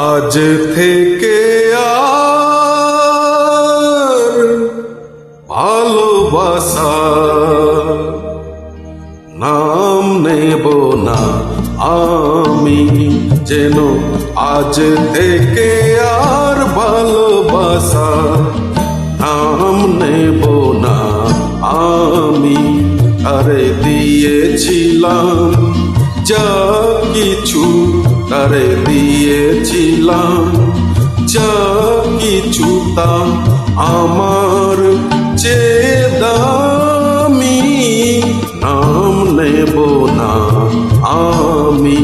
আজ থেকে আর ভালোবাসা নাম নেব না আমি, যেন আজ থেকে আর ভালোবাসা নাম নেব না আমি। তারে দিয়েছিলাম যা কিছু, তারে দিয়েছিলাম যা কিছু, তা আমার চেয়ে দামি নাম নেব না আমি।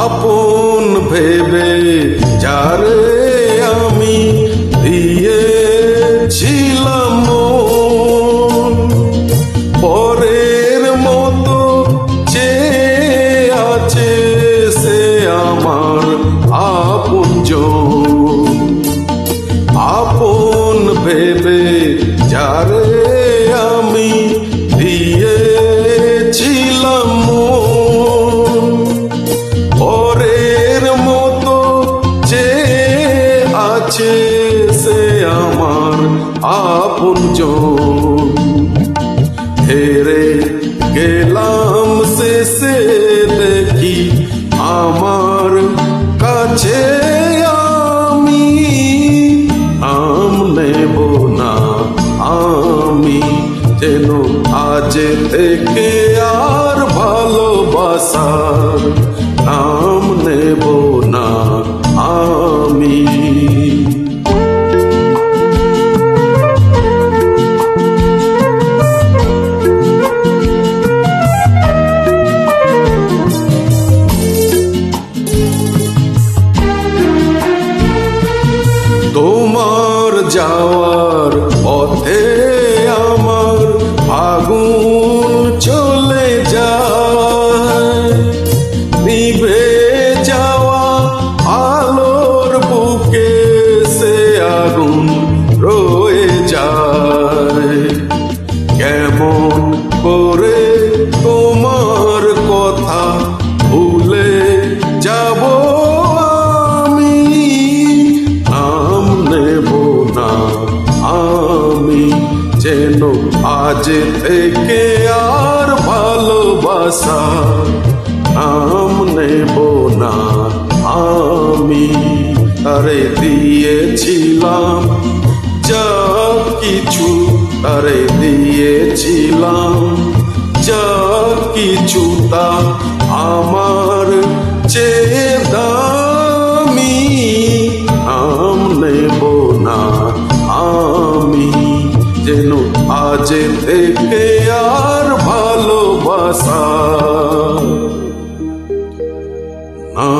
আপন ভেবে যারে আমি দিয়েছিলাম মন, পরের মতো চেয়ে আছে সে আমার আপনজন। আপন ভেবে যারে আমি দিয়েছিলাম মন, পরের মতো যে আছে সে আমার আপনজন। হেরে গেলাম শেষে দেখি আমার কাছে আমি নাম নেব না আমি, যেন আজ থেকে আর ভালোবাসার নাম নেব না আমি। তোমার যাওয়ার পথে আমার আগুন চলে যায়, নিভে যাওয়া আলোর বুকে সে আগুন রয়ে যায়। কেমন করে তোমার কথা ভুলে যাব আমি, নাম নেব না আমি, যেন আজ থেকে আর ভালোবাসা নাম নেব না আমি। তারে দিয়েছিলাম যা কিছু, তারে দিয়েছিলাম যা কিছু, তা আমার চেয়ে দামি নাম নেব না আমি, যেন আজ থেকে আর ভালোবাসা না